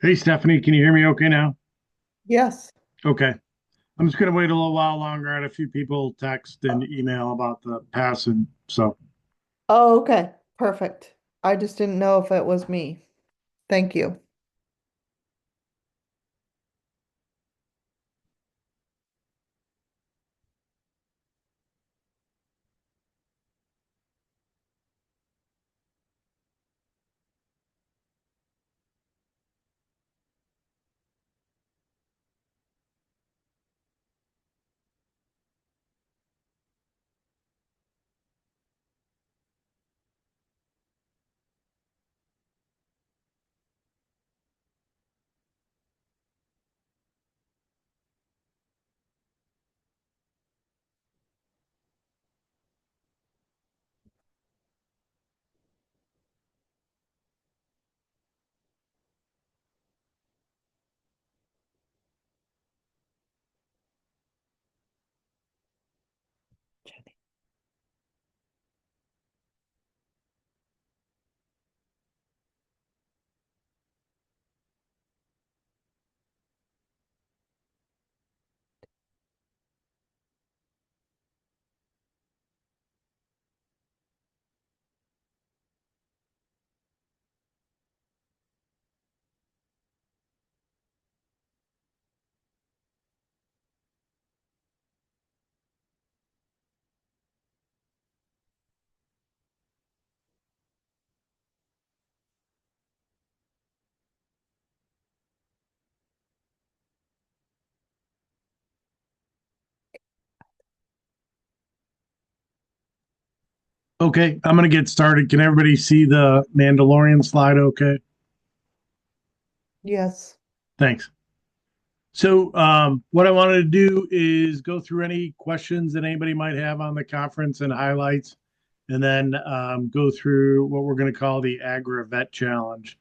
Hey Stephanie, can you hear me okay now? Yes. Okay. I'm just gonna wait a little while longer. I had a few people text and email about the passing. So Oh, okay. Perfect. I just didn't know if it was me. Thank you. okay, I'm gonna get started. Can everybody see the Mandalorian slide okay? Yes. Thanks. So what I wanted to do is go through any questions that anybody might have on the conference and highlights, and then go through what we're going to call the Agrivet challenge.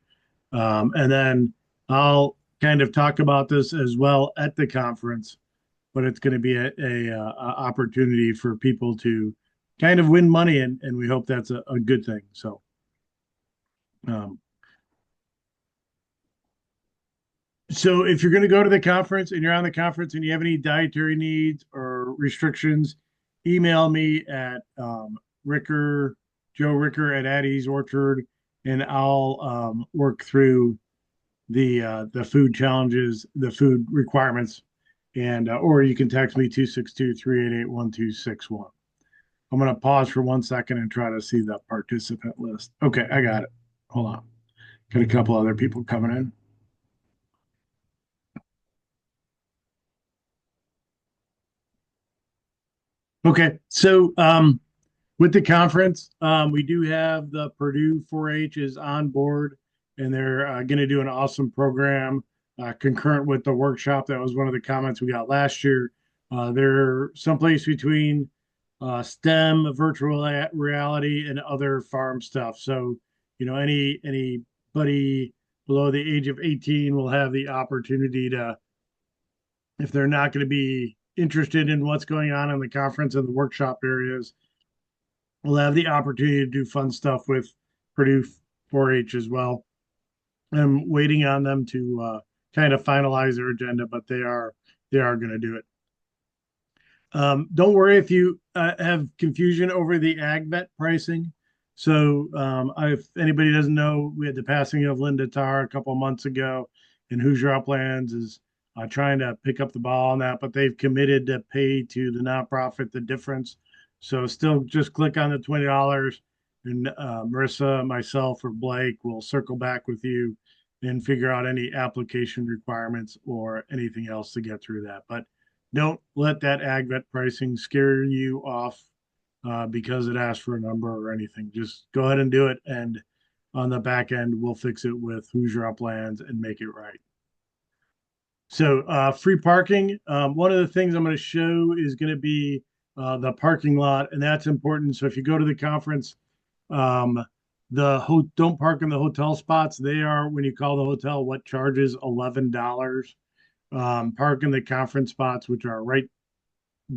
And then I'll kind of talk about this as well at the conference, but it's going to be a opportunity for people to kind of win money, and we hope that's a good thing. Um, so if you're going to go to the conference and you're on the conference and you have any dietary needs or restrictions, email me at Ricker, Joe Ricker at Addie's Orchard, and I'll work through the food challenges, the food requirements, and or you can text me 262-388-1261. I'm going to pause for 1 second and try to see the participant list. Okay, I got it. Hold on. Got a couple other people coming in. Okay, so with the conference, we do have the Purdue 4-H is on board, and they're going to do an awesome program concurrent with the workshop. That was one of the comments we got last year. They're someplace between STEM, virtual reality, and other farm stuff. So, anybody below the age of 18 will have the opportunity to, if they're not going to be interested in what's going on in the conference and the workshop areas, we'll have the opportunity to do fun stuff with Purdue 4-H as well. I'm waiting on them to kind of finalize their agenda, but they are going to do it. Don't worry if you have confusion over the AgVet pricing. So, if anybody doesn't know, we had the passing of Linda Tarr a couple of months ago, and Hoosier Uplands is trying to pick up the ball on that, but they've committed to pay to the nonprofit the difference. So, still just click on the $20, and Marissa, myself, or Blake will circle back with you and figure out any application requirements or anything else to get through that. But don't let that ag vet pricing scare you off because it asks for a number or anything. Just go ahead and do it. And on the back end, we'll fix it with Hoosier Uplands and make it right. So, free parking. One of the things I'm going to show is going to be the parking lot, and that's important. So, if you go to the conference, um, don't park in the hotel spots. They are, when you call the hotel, what charges $11. Park in the conference spots, which are right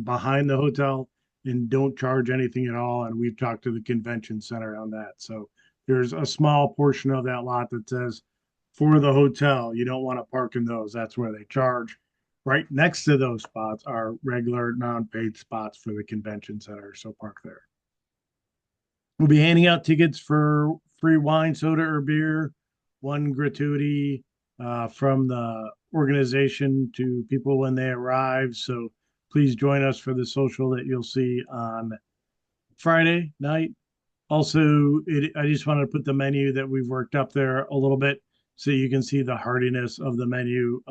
behind the hotel, and don't charge anything at all. And we've talked to the convention center on that. So there's a small portion of that lot that says for the hotel. You don't want to park in those. That's where they charge. Right next to those spots are regular non-paid spots for the convention center. So park there. We'll be handing out tickets for free wine, soda, or beer, one gratuity from the organization to people when they arrive. So please join us for the social that you'll see on Friday night. Also, I just wanted to put the menu that we've worked up there a little bit so you can see the heartiness of the menu.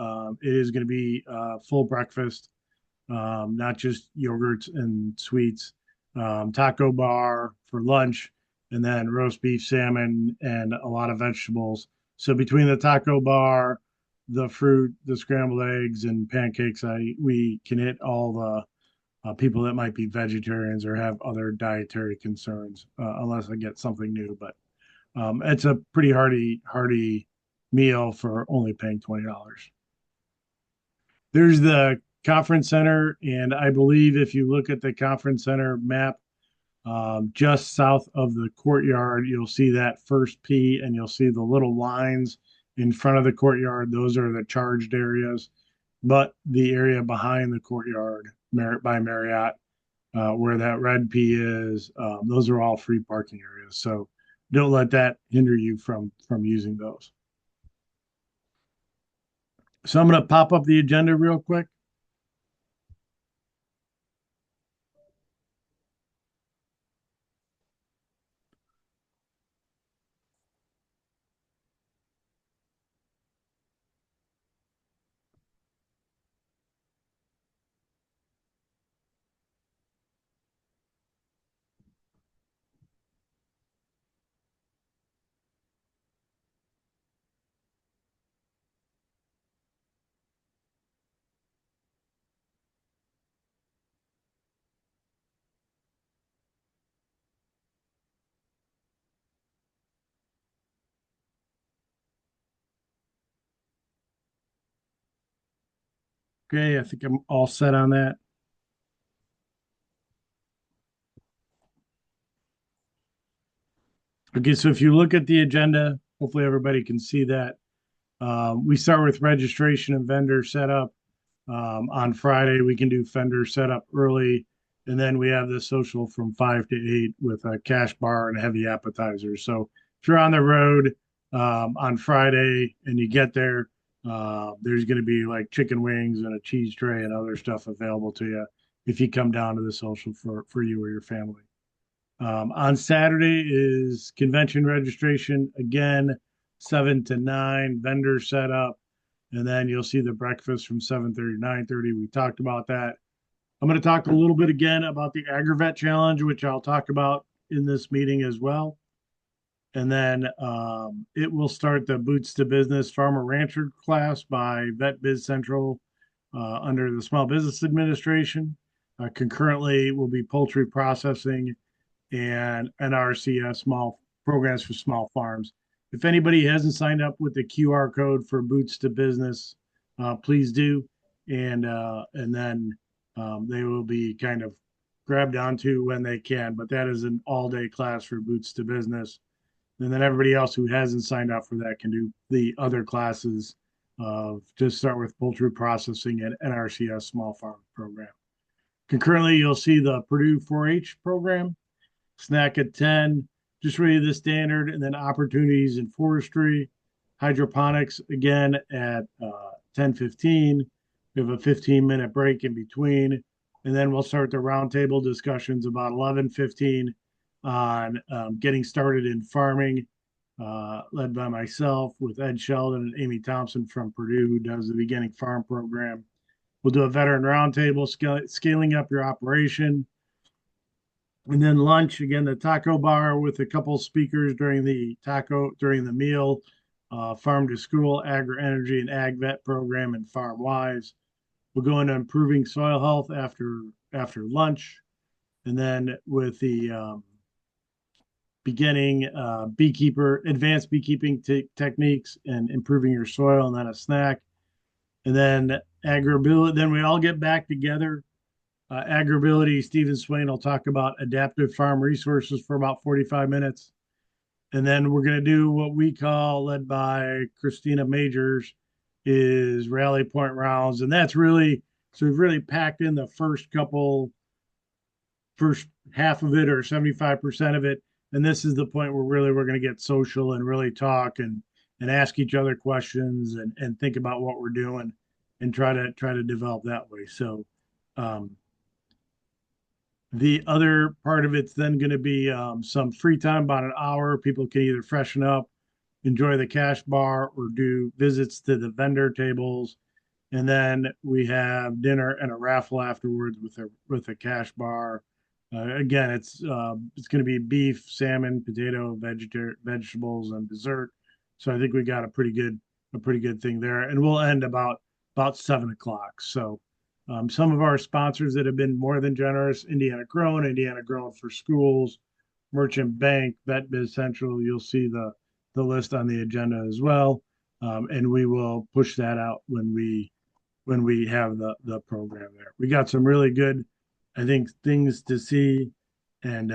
It is going to be full breakfast, not just yogurts and sweets, taco bar for lunch, and then roast beef, salmon, and a lot of vegetables. So between the taco bar, the fruit, the scrambled eggs, and pancakes, we can hit all the people that might be vegetarians or have other dietary concerns, unless I get something new. But it's a pretty hearty meal for only paying $20. There's the conference center, and I believe if you look at the conference center map, just south of the courtyard, you'll see that first P, and you'll see the little lines in front of the courtyard. Those are the charged areas, but the area behind the courtyard, by Marriott, where that red P is, those are all free parking areas. So don't let that hinder you from using those. So I'm going to pop up the agenda real quick. Okay, I think I'm all set on that. Okay, so if you look at the agenda, hopefully everybody can see that. We start with registration and vendor setup. On Friday, we can do vendor setup early, and then we have the social from 5 to 8 with a cash bar and heavy appetizers. So if you're on the road on Friday and you get there, there's going to be like chicken wings and a cheese tray and other stuff available to you if you come down to the social for you or your family. On Saturday is convention registration again, 7 to 9, vendor setup, and then you'll see the breakfast from 7:30 to 9:30. We talked about that. I'm going to talk a little bit again about the Agrivet challenge, which I'll talk about in this meeting as well. And then it will start the Boots to Business Farmer Rancher class by Vet Biz Central under the Small Business Administration. Concurrently, will be poultry processing and NRCS small programs for small farms. If anybody hasn't signed up with the QR code for Boots to Business, please do, and then they will be kind of grabbed onto when they can. But that is an all-day class for Boots to Business, and then everybody else who hasn't signed up for that can do the other classes. Just start with poultry processing and NRCS small farm program. Concurrently, you'll see the Purdue 4-H program, snack at 10, just read the standard, and then opportunities in forestry, hydroponics again at 10:15. We have a 15-minute break in between, and then we'll start the roundtable discussions about 11:15 on getting started in farming, led by myself with Ed Sheldon and Amy Thompson from Purdue, who does the beginning farm program. We'll do a veteran roundtable, scaling up your operation, and then lunch again, the taco bar with a couple speakers during the meal, farm to school, agri energy and ag vet program, and farm wise. We'll go into improving soil health after lunch, and then with the beginning beekeeper advanced beekeeping techniques and improving your soil, and then a snack, and then agribility. Then we all get back together. Agribility, Stephen Swain will talk about adaptive farm resources for about 45 minutes. And then we're going to do what we call, led by Christina Majors, is rally point rounds. And that's really, so we've really packed in the first half of it or 75% of it. And this is the point where really we're going to get social and really talk and ask each other questions and think about what we're doing and try to develop that way. So um, the other part of it's then going to be some free time, about an hour. People can either freshen up, enjoy the cash bar, or do visits to the vendor tables. And then we have dinner and a raffle afterwards with a cash bar. Again, it's going to be beef, salmon, potato, vegetables, and dessert. So I think we got a pretty good thing there, and we'll end about 7 o'clock. So some of our sponsors that have been more than generous: Indiana Grown for Schools, Merchant Bank, Vet Biz Central. You'll see the list on the agenda as well, and we will push that out when we have the program there. We got some really good, I think, things to see, and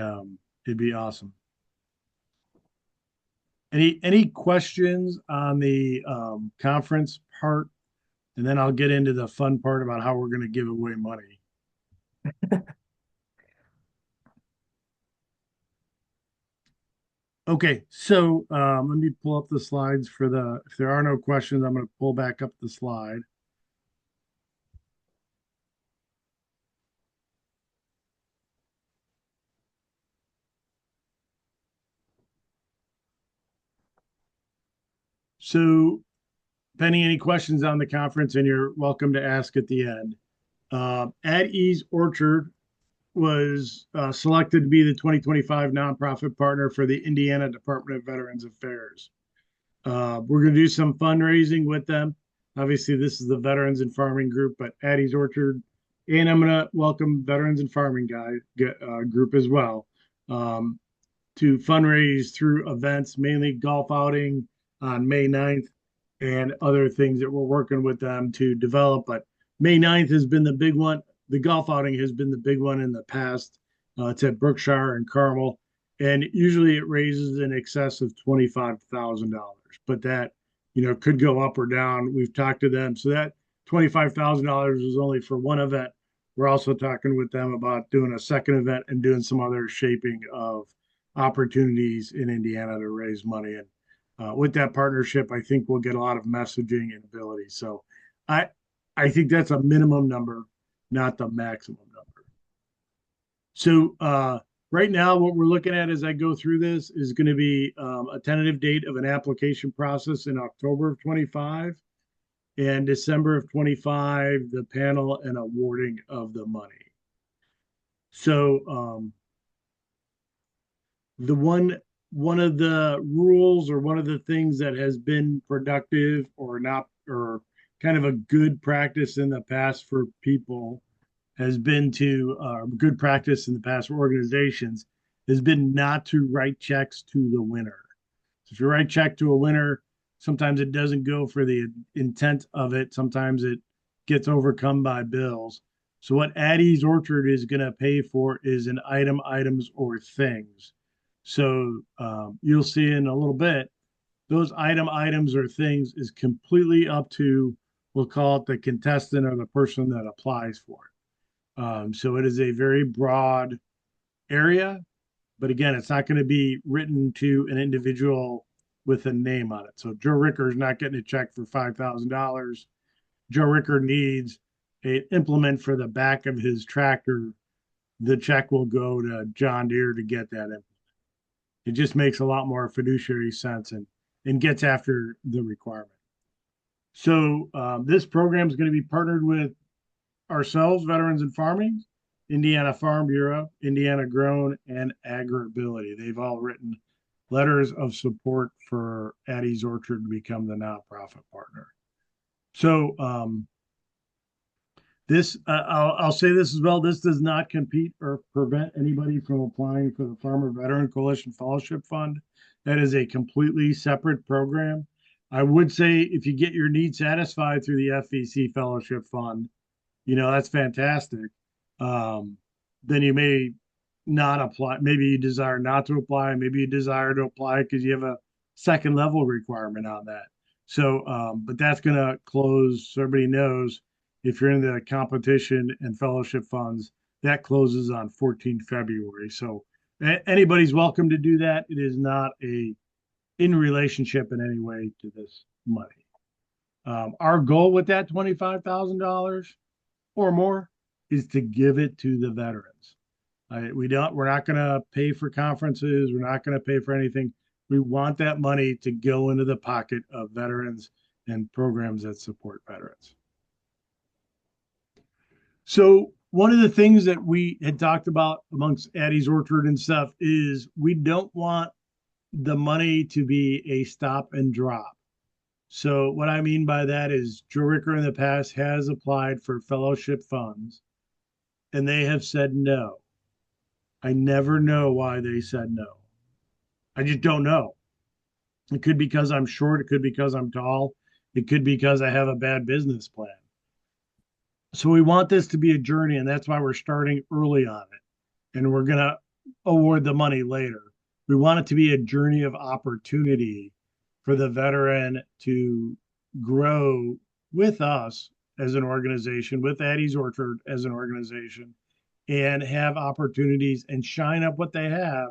it'd be awesome. Any questions on the conference part, and then I'll get into the fun part about how we're going to give away money. Okay, so let me pull up the slides for the. If there are no questions, I'm going to pull back up the slide. So, pending any questions on the conference, and you're welcome to ask at the end. At Ease Orchard was selected to be the 2025 nonprofit partner for the Indiana Department of Veterans Affairs. We're going to do some fundraising with them. Obviously, this is the Veterans and Farming Group, but Addie's Orchard, and I'm going to welcome Veterans and Farming group as well, um, to fundraise through events, mainly golf outing on May 9th and other things that we're working with them to develop. But May 9th has been the big one. The golf outing has been the big one in the past. It's at Brookshire and Carmel, and usually it raises in excess of $25,000. But that, could go up or down. We've talked to them, so that $25,000 is only for one event. We're also talking with them about doing a second event and doing some other shaping of opportunities in Indiana to raise money. And with that partnership, I think we'll get a lot of messaging and ability. So I I think that's a minimum number, not the maximum number. So right now, what we're looking at as I go through this is going to be a tentative date of an application process in October of 25 and December of 25, the panel and awarding of the money. So the one of the rules or one of the things that has been productive or not or kind of a good practice in the past for people has been to good practice in the past for organizations has been not to write checks to the winner. So if you write check to a winner, sometimes it doesn't go for the intent of it. Sometimes it gets overcome by bills. So what Addie's Orchard is going to pay for is an item, items, or things. So you'll see in a little bit, those items, or things is completely up to, we'll call it the contestant or the person that applies for it. So it is a very broad area, but again, it's not going to be written to an individual with a name on it. So Joe Ricker is not getting a check for $5,000. Joe Ricker needs an implement for the back of his tractor. The check will go to John Deere to get that implement. It just makes a lot more fiduciary sense and gets after the requirement. So this program is going to be partnered with ourselves, Veterans and Farming, Indiana Farm Bureau, Indiana Grown, and Agribility. They've all written letters of support for Addie's Orchard to become the nonprofit partner. So I'll say this as well. This does not compete or prevent anybody from applying for the Farmer Veteran Coalition Fellowship Fund. That is a completely separate program. I would say if you get your needs satisfied through the FVC Fellowship Fund, that's fantastic. Then you may not apply. Maybe you desire not to apply. Maybe you desire to apply because you have a second level requirement on that. So, but that's going to close. So everybody knows if you're in the competition and fellowship funds, that closes on 14 February. So anybody's welcome to do that. It is not a in relationship in any way to this money. Our goal with that $25,000 or more is to give it to the veterans. We're not going to pay for conferences. We're not going to pay for anything. We want that money to go into the pocket of veterans and programs that support veterans. So one of the things that we had talked about amongst Addie's Orchard and stuff is we don't want the money to be a stop and drop. So what I mean by that is Joe Ricker in the past has applied for fellowship funds and they have said no. I never know why they said no. I just don't know. It could be because I'm short. It could be because I'm tall. It could be because I have a bad business plan. So we want this to be a journey, and that's why we're starting early on it. And we're going to award the money later. We want it to be a journey of opportunity for the veteran to grow with us as an organization, with Addie's Orchard as an organization, and have opportunities and shine up what they have.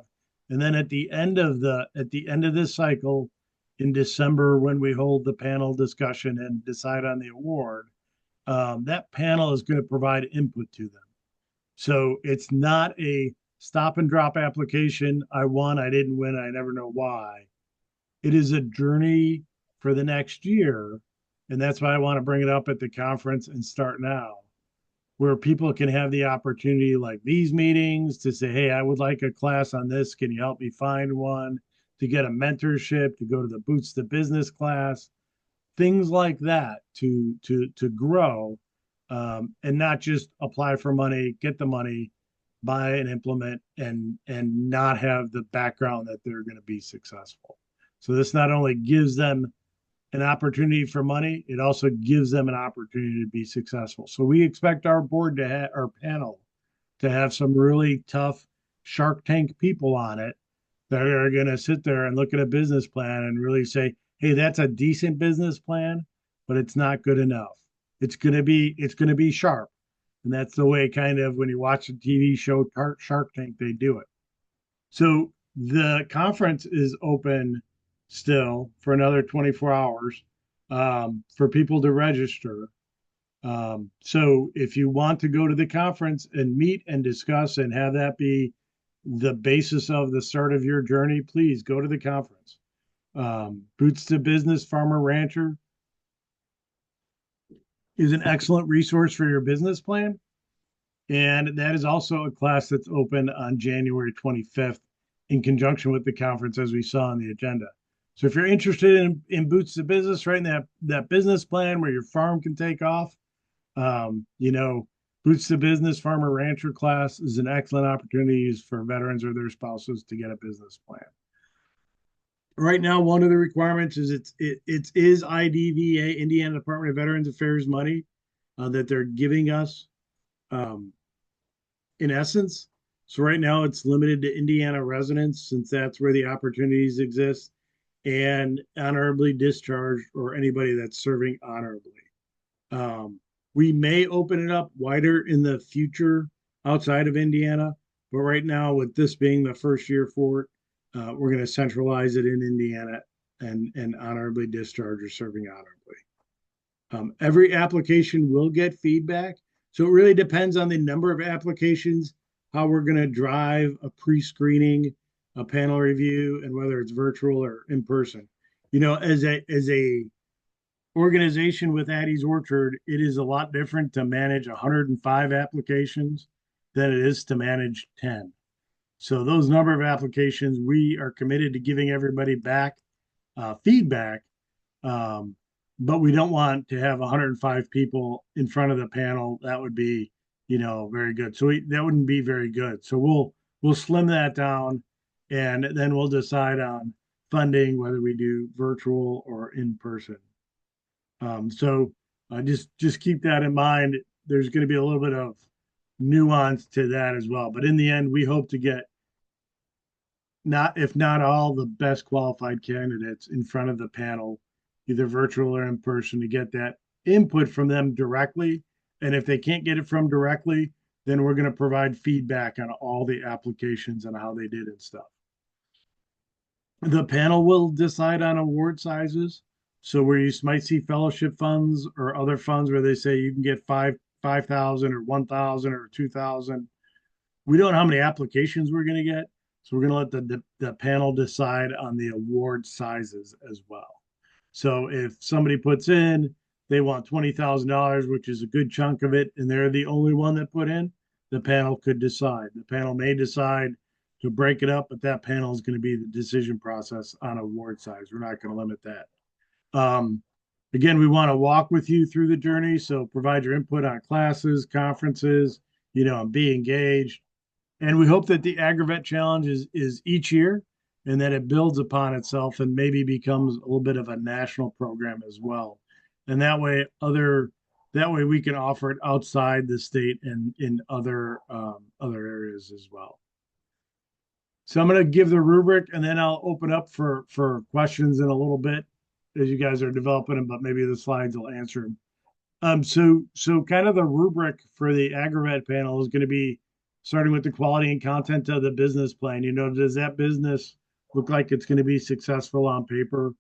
And then at the end of this cycle in December, when we hold the panel discussion and decide on the award, that panel is going to provide input to them. So it's not a stop and drop application. I won, I didn't win, I never know why. It is a journey for the next year. And that's why I want to bring it up at the conference and start now, where people can have the opportunity, like these meetings, to say, hey, I would like a class on this. Can you help me find one? To get a mentorship, to go to the Boots to Business class, things like that to grow, and not just apply for money, get the money, buy and implement, and not have the background that they're going to be successful. So this not only gives them an opportunity for money, it also gives them an opportunity to be successful. So we expect our board to have our panel to have some really tough Shark Tank people on it that are going to sit there and look at a business plan and really say, hey, that's a decent business plan, but it's not good enough. It's going to be sharp. And that's the way kind of when you watch the TV show Shark Tank, they do it. So the conference is open still for another 24 hours, for people to register. So if you want to go to the conference and meet and discuss and have that be the basis of the start of your journey, please go to the conference. Boots to Business Farmer Rancher is an excellent resource for your business plan. And that is also a class that's open on January 25th in conjunction with the conference, as we saw on the agenda. So if you're interested in Boots to Business, right, in that business plan where your farm can take off, you know, Boots to Business Farmer Rancher class is an excellent opportunity for veterans or their spouses to get a business plan. Right now, one of the requirements is it is IDVA, Indiana Department of Veterans Affairs money, that they're giving us, um, in essence. So right now it's limited to Indiana residents since that's where the opportunities exist, and honorably discharged or anybody that's serving honorably. Um, we may open it up wider in the future outside of Indiana, but right now, with this being the first year for it, we're going to centralize it in Indiana and honorably discharge or serving honorably. Every application will get feedback. So it really depends on the number of applications, how we're going to drive a pre-screening, a panel review, and whether it's virtual or in person. You know, as a organization with Addie's Orchard, it is a lot different to manage 105 applications than it is to manage 10. So those number of applications, we are committed to giving everybody back, feedback, um, but we don't want to have 105 people in front of the panel. That would be, you know, very good. So that wouldn't be very good. So we'll slim that down, and then we'll decide on funding whether we do virtual or in person. So just keep that in mind. There's going to be a little bit of nuance to that as well. But in the end, we hope to get not, if not all, the best qualified candidates in front of the panel, either virtual or in person, to get that input from them directly. And if they can't get it from directly, then we're going to provide feedback on all the applications and how they did and stuff. The panel will decide on award sizes. So where you might see fellowship funds or other funds where they say you can get 5,000 or 1,000 or 2,000. We don't know how many applications we're going to get. So we're going to let the panel decide on the award sizes as well. So if somebody puts in, they want $20,000, which is a good chunk of it, and they're the only one that put in, the panel could decide. The panel may decide to break it up, but that panel is going to be the decision process on award size. We're not going to limit that. Um, again, we want to walk with you through the journey. So provide your input on classes, conferences, and be engaged. And we hope that the Agrivet challenge is each year and that it builds upon itself and maybe becomes a little bit of a national program as well. And that way we can offer it outside the state and in other areas as well. So I'm going to give the rubric and then I'll open up for questions in a little bit as you guys are developing them, but maybe the slides will answer them. So kind of the rubric for the Agrivet panel is going to be starting with the quality and content of the business plan. Does that business look like it's going to be successful on paper?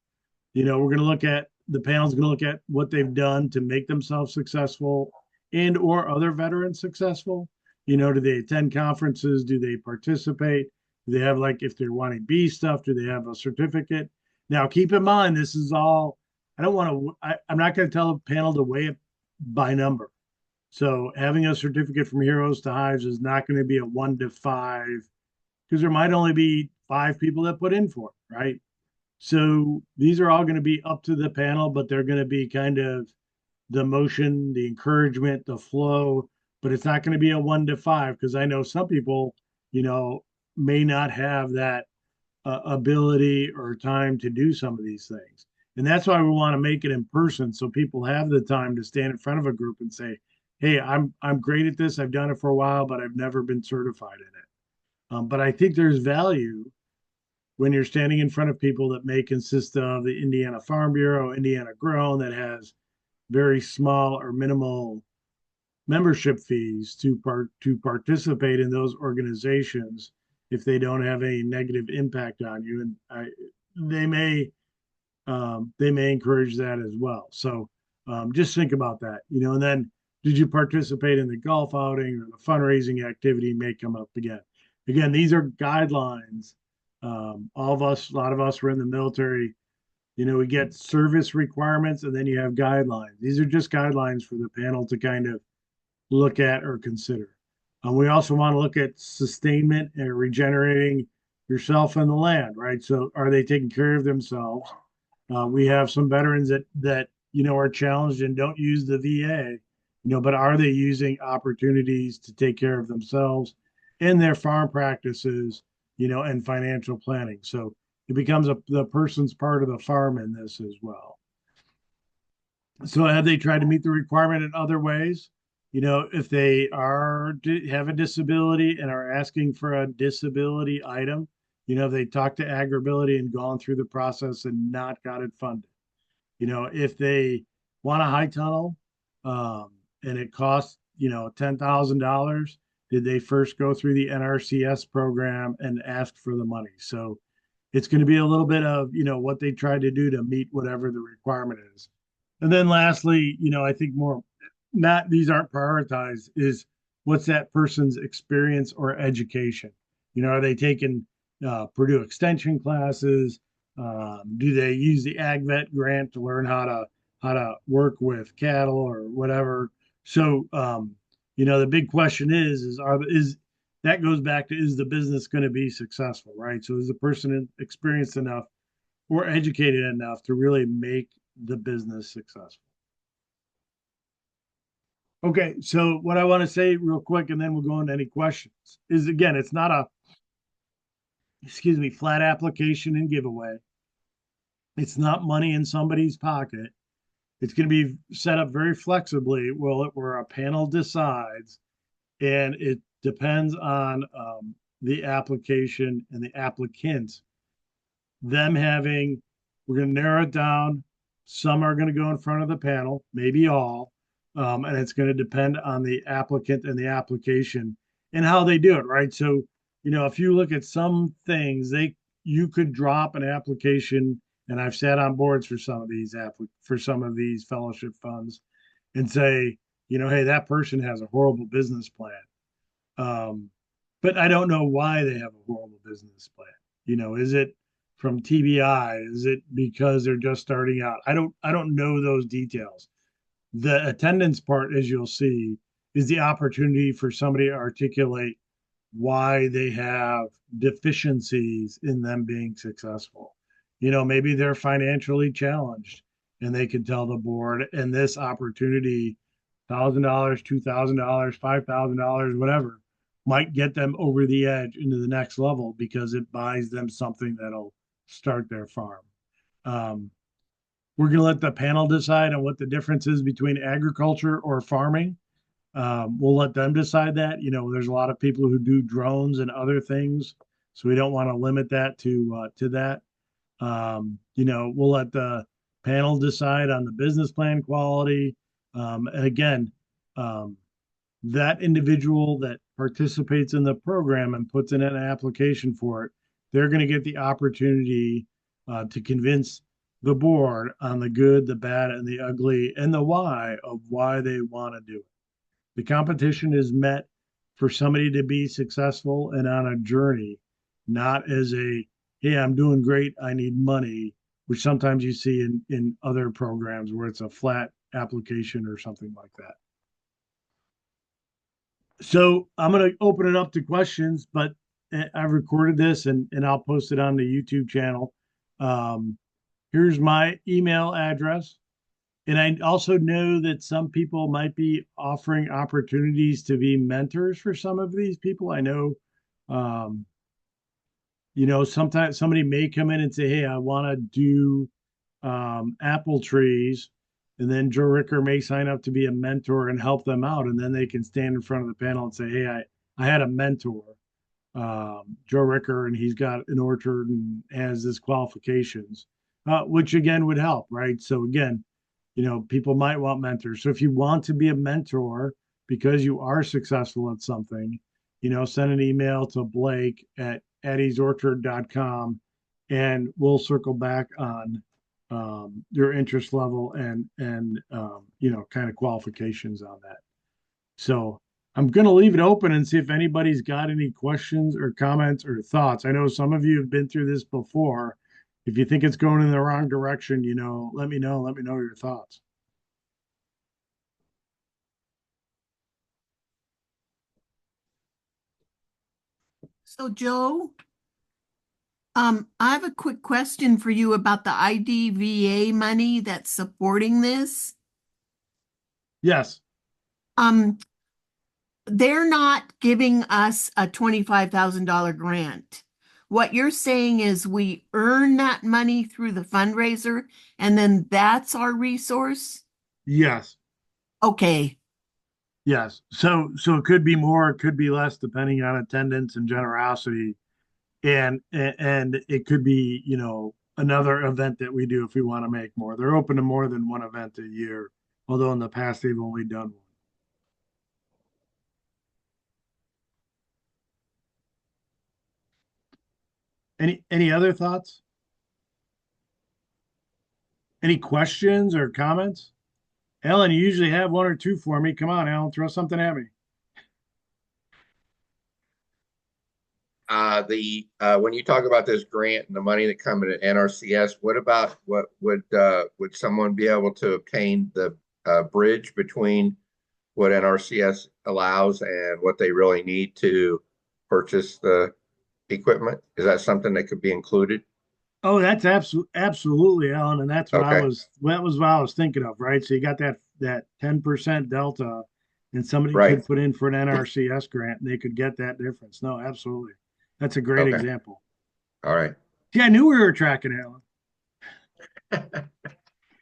We're going to look at the panel's going to look at what they've done to make themselves successful and or other veterans successful. Do they attend conferences? Do they participate? Do they have, like, if they're wanting B stuff, do they have a certificate? Now, keep in mind, this is all, I don't want to, I'm not going to tell a panel to weigh it by number. So having a certificate from Heroes to Hives is not going to be a 1 to 5 because there might only be 5 people that put in for it, right? So these are all going to be up to the panel, but they're going to be kind of the motion, the encouragement, the flow, but it's not going to be a 1 to 5 because I know some people, may not have that ability or time to do some of these things. And that's why we want to make it in person so people have the time to stand in front of a group and say, hey, I'm great at this. I've done it for a while, but I've never been certified in it. But I think there's value when you're standing in front of people that may consist of the Indiana Farm Bureau, Indiana Grown, that has very small or minimal membership fees to participate in those organizations if they don't have any negative impact on you. And they may encourage that as well. So just think about that, and then did you participate in the golf outing or the fundraising activity may come up again. Again, these are guidelines. All of us, a lot of us were in the military. We get service requirements and then you have guidelines. These are just guidelines for the panel to kind of look at or consider. We also want to look at sustainment and regenerating yourself and the land, right? So are they taking care of themselves? We have some veterans that are challenged and don't use the VA, but are they using opportunities to take care of themselves in their farm practices, and financial planning? So it becomes the person's part of the farm in this as well. So have they tried to meet the requirement in other ways? If they have a disability and are asking for a disability item, they talked to Agribility and gone through the process and not got it funded. If they want a high tunnel and it costs, $10,000, did they first go through the NRCS program and ask for the money? So it's going to be a little bit of, what they try to do to meet whatever the requirement is. And then lastly, I think more, not, these aren't prioritized, is what's that person's experience or education? Are they taking Purdue extension classes? Do they use the AgVet grant to learn how to work with cattle or whatever? So the big question is that goes back to, is the business going to be successful, right? So is the person experienced enough or educated enough to really make the business successful? Okay, so what I want to say real quick, and then we'll go into any questions, is again, it's not a, flat application and giveaway. It's not money in somebody's pocket. It's going to be set up very flexibly, where a panel decides and it depends on the application and the applicant, them having, we're going to narrow it down. Some are going to go in front of the panel, maybe all. And it's going to depend on the applicant and the application and how they do it, right? So, if you look at some things, you could drop an application, and I've sat on boards for some of these fellowship funds and say, hey, that person has a horrible business plan. Um, but I don't know why they have a horrible business plan. Is it from TBI? Is it because they're just starting out? I don't know those details. The attendance part, as you'll see, is the opportunity for somebody to articulate why they have deficiencies in them being successful. Maybe they're financially challenged and they can tell the board, and this opportunity, $1,000, $2,000, $5,000, whatever, might get them over the edge into the next level because it buys them something that'll start their farm. Um, we're going to let the panel decide on what the difference is between agriculture or farming. We'll let them decide that. There's a lot of people who do drones and other things, so we don't want to limit that to that. We'll let the panel decide on the business plan quality. And again, um, that individual that participates in the program and puts in an application for it, they're going to get the opportunity to convince the board on the good, the bad, and the ugly, and the why of why they want to do it. The competition is met for somebody to be successful and on a journey, not as hey, I'm doing great, I need money, which sometimes you see in other programs where it's a flat application or something like that. So I'm going to open it up to questions, but I've recorded this and I'll post it on the YouTube channel. Um, Here's my email address. And I also know that some people might be offering opportunities to be mentors for some of these people. I know, um, sometimes somebody may come in and say, hey, I want to do apple trees. And then Joe Ricker may sign up to be a mentor and help them out. And then they can stand in front of the panel and say, hey, I had a mentor, Joe Ricker, and he's got an orchard and has this qualifications, which again would help, right? So again, people might want mentors. So if you want to be a mentor because you are successful at something, send an email to Blake at eddiesorchard.com and we'll circle back on your interest level and kind of qualifications on that. So I'm going to leave it open and see if anybody's got any questions or comments or thoughts. I know some of you have been through this before. If you think it's going in the wrong direction, let me know. Let me know your thoughts. So Joe, I have a quick question for you about the IDVA money that's supporting this. Yes. Um, they're not giving us a $25,000 grant. What you're saying is we earn that money through the fundraiser and then that's our resource? Yes. Okay. Yes. So it could be more, it could be less, depending on attendance and generosity. And it could be, another event that we do if we want to make more. They're open to more than one event a year, although in the past they've only done one. Any other thoughts? Any questions or comments? Ellen, you usually have one or two for me. Come on, Ellen, throw something at me. The when you talk about this grant and the money that come in at NRCS, what would someone be able to obtain the bridge between what NRCS allows and what they really need to purchase the equipment? Is that something that could be included? Oh, that's absolutely, Ellen, and Okay, that was what I was thinking of, right? So you got that 10% delta, and somebody right. could put in for an NRCS grant, and they could get that difference. No, absolutely, that's a great Okay, example. all right. Yeah, I knew we were tracking, Alan.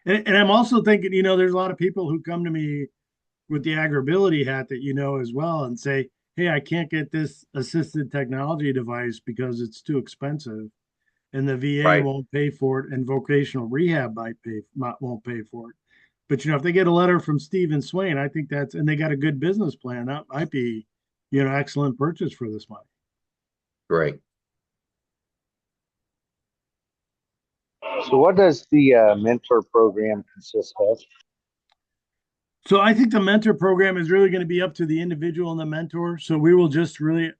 And I'm also thinking, there's a lot of people who come to me with the agribility hat that you know as well and say, hey, I can't get this assisted technology device because it's too expensive and the VA Right. won't pay for it and vocational rehab won't pay for it. But if they get a letter from Stephen Swain, I think that's, and they got a good business plan, that might be, excellent purchase for this money. Great. So what does the mentor program consist of? So I think the mentor program is really going to be up to the individual and the mentor. So we will just really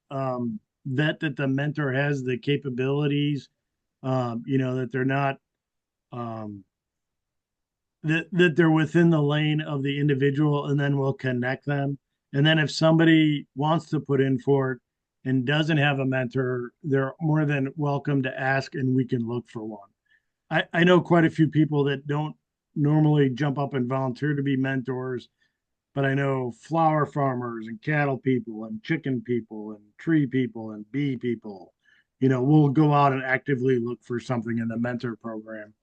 vet that the mentor has the capabilities, that they're not um, that they're within the lane of the individual, and then we'll connect them. And then if somebody wants to put in for it and doesn't have a mentor, they're more than welcome to ask, and we can look for one. I know quite a few people that don't normally jump up and volunteer to be mentors, but I know flower farmers and cattle people and chicken people and tree people and bee people. We'll go out and actively look for something in the mentor program.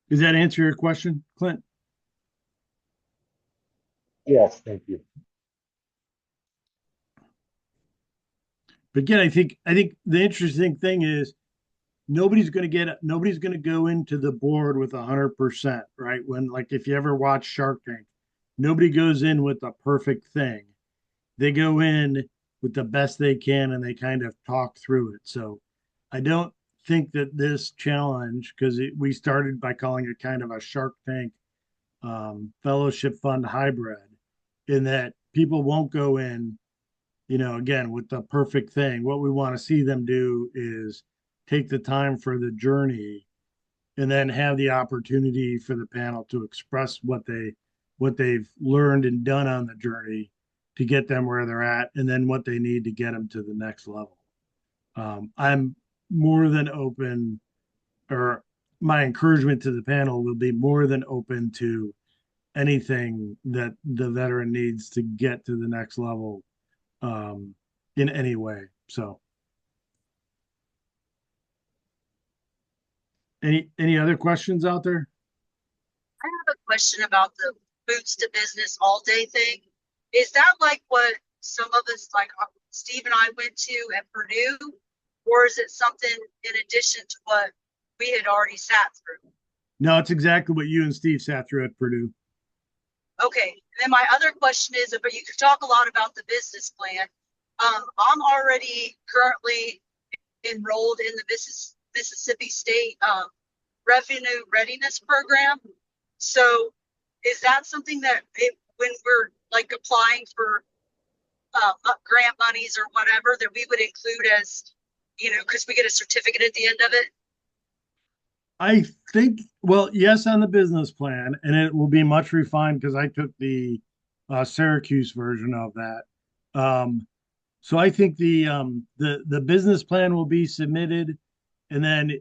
Does that answer your question, Clint? Yes, thank you. But again, I think the interesting thing is nobody's going to go into the board with 100%, right? When, like, if you ever watch Shark Tank, nobody goes in with the perfect thing. They go in with the best they can and they kind of talk through it. So I don't think that this challenge, because we started by calling it kind of a Shark Tank fellowship fund hybrid, in that people won't go in, again, with the perfect thing. What we want to see them do is take the time for the journey and then have the opportunity for the panel to express what they've learned and done on the journey to get them where they're at, and then what they need to get them to the next level. I'm more than open, or my encouragement to the panel will be more than open to anything that the veteran needs to get to the next level, in any way. So, any other questions out there? I have a question about the boots to business all day thing. Is that like what some of us, like Steve and I, went to at Purdue, or is it something in addition to what we had already sat through? No, it's exactly what you and Steve sat through at Purdue. Okay. And then my other question is, but you could talk a lot about the business plan. I'm already currently enrolled in the Mississippi State Revenue Readiness Program. So is that something that when we're like applying for grant monies or whatever, that we would include as, because we get a certificate at the end of it? I think, well, yes, on the business plan, and it will be much refined because I took the Syracuse version of that. So I think the business plan will be submitted, and then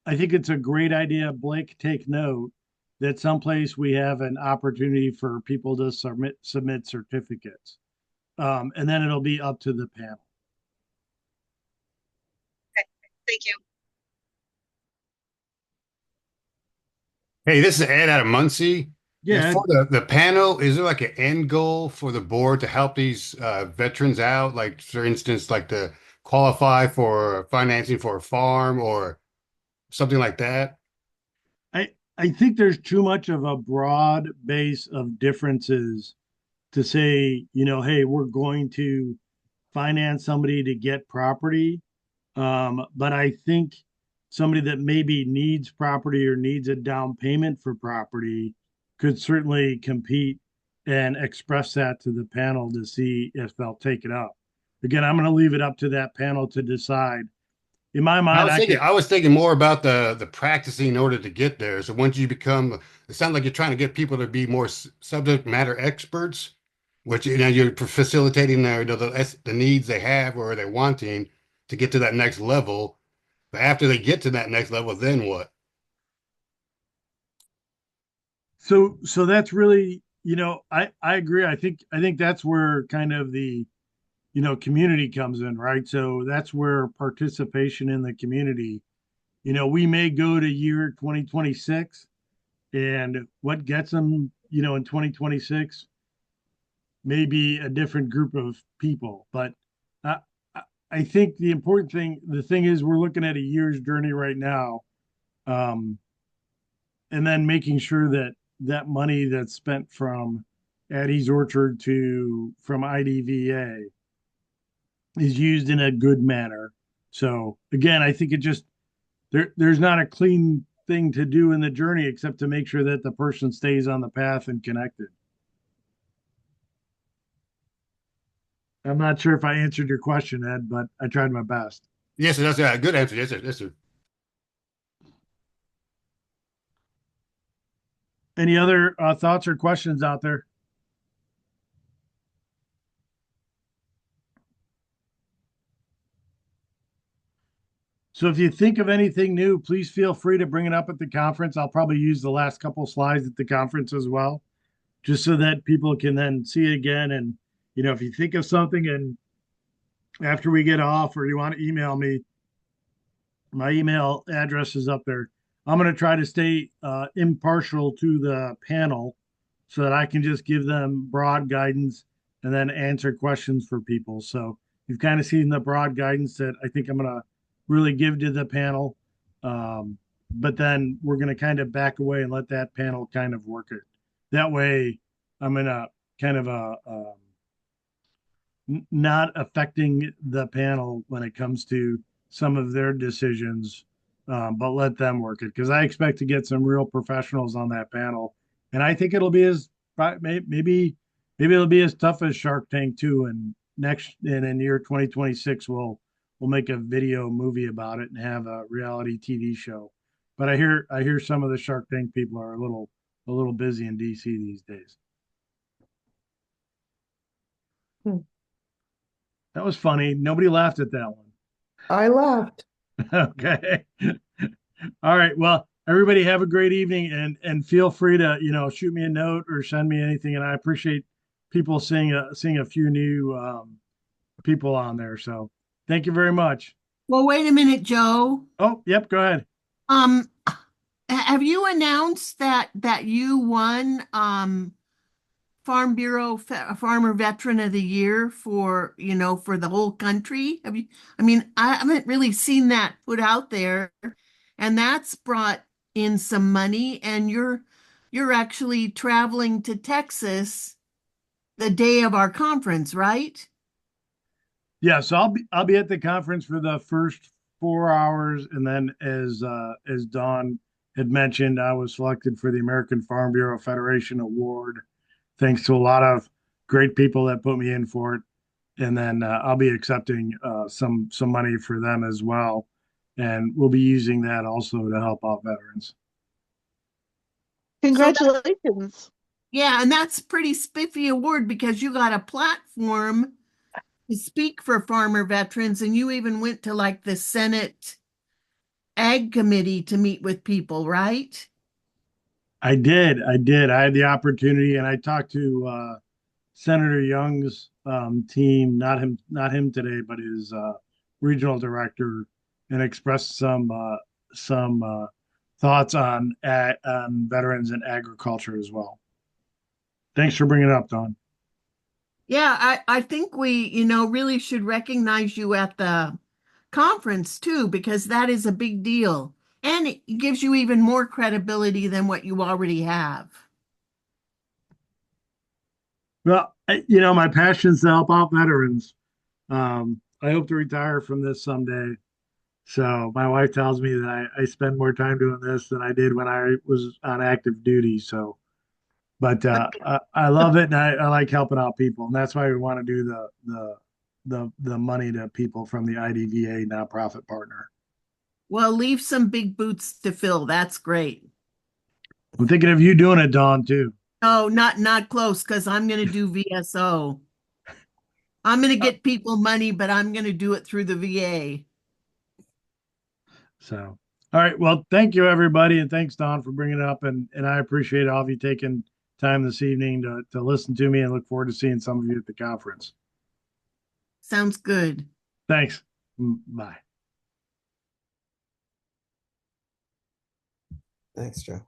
I think it's a great idea, Blake, take note that someplace we have an opportunity for people to submit certificates. And then it'll be up to the panel. Okay, thank you. Hey, this is Ed out of Muncie. And Yeah, for the panel, is there like an end goal for the board to help these veterans out? Like, for instance, like to qualify for financing for a farm or something like that? I think there's too much of a broad base of differences to say, hey, we're going to finance somebody to get property. But I think somebody that maybe needs property or needs a down payment for property could certainly compete and express that to the panel to see if they'll take it up. Again, I'm going to leave it up to that panel to decide. In my mind, I was thinking more about the practicing in order to get there. So once you become, it sounds like you're trying to get people to be more subject matter experts, which you're facilitating their the needs they have or they're wanting to get to that next level. But after they get to that next level, then what? so that's really, I agree. I think that's where kind of the, community comes in, right? So that's where participation in the community, we may go to year 2026, and what gets them, in 2026 may be a different group of people. But I, I think the thing is, we're looking at a year's journey right now, um, and then making sure that that money that's spent from Addie's Orchard from IDVA is used in a good manner. So again, I think there's not a clean thing to do in the journey except to make sure that the person stays on the path and connected. I'm not sure if I answered your question, Ed, but I tried my best. Yes, that's a good answer. Yes, sir. Yes, sir. Any other thoughts or questions out there? So if you think of anything new, please feel free to bring it up at the conference. I'll probably use the last couple slides at the conference as well, just so that people can then see it again. And, if you think of something and after we get off or you want to email me, my email address is up there. I'm going to try to stay impartial to the panel so that I can just give them broad guidance and then answer questions for people. So you've kind of seen the broad guidance that I think I'm going to really give to the panel. But then we're going to kind of back away and let that panel kind of work it. That way, I'm in a kind of not affecting the panel when it comes to some of their decisions, but let them work it because I expect to get some real professionals on that panel, and I think it'll be maybe it'll be as tough as Shark Tank 2. And in year 2026 we'll make a video movie about it and have a reality TV show. But I hear some of the Shark Tank people are a little busy in DC these days. Hmm. That was funny. Nobody laughed at that one. I laughed. Okay. All right. Well, everybody have a great evening and feel free to, shoot me a note or send me anything. And I appreciate people seeing a few new people on there. So thank you very much. Well, wait a minute, Joe. Oh, yep, go ahead. Um, have you announced that you won Farm Bureau Farmer Veteran of the Year for the whole country? Have you? I mean, I haven't really seen that put out there, and that's brought in some money. And you're actually traveling to Texas the day of our conference, right? Yeah, so I'll be at the conference for the first 4 hours, and then as Dawn had mentioned, I was selected for the American Farm Bureau Federation Award, thanks to a lot of great people that put me in for it. And then I'll be accepting some money for them as well, and we'll be using that also to help out veterans. Congratulations. Yeah, and that's pretty spiffy award because you got a platform to speak for farmer veterans, and you even went to like the Senate Ag Committee to meet with people, right? I had the opportunity, and I talked to Senator Young's team, not him today, but his regional director, and expressed some thoughts on veterans and agriculture as well. Thanks for bringing it up, Don. Yeah, I think we, really should recognize you at the conference too, because that is a big deal. And it gives you even more credibility than what you already have. Well, my passion is to help out veterans. I hope to retire from this someday. So my wife tells me that I spend more time doing this than I did when I was on active duty. So, but I love it, and I like helping out people, and that's why we want to do the money to people from the IDVA nonprofit partner. Well, leave some big boots to fill. That's great. I'm thinking of you doing it, Dawn, too. Oh, not close, because I'm going to do VSO. I'm going to get people money, but I'm going to do it through the VA. So, all right. Well, thank you, everybody. And thanks, Don, for bringing it up. And I appreciate all of you taking time this evening to listen to me, and look forward to seeing some of you at the conference. Sounds good. Thanks. Bye. Thanks, Joe.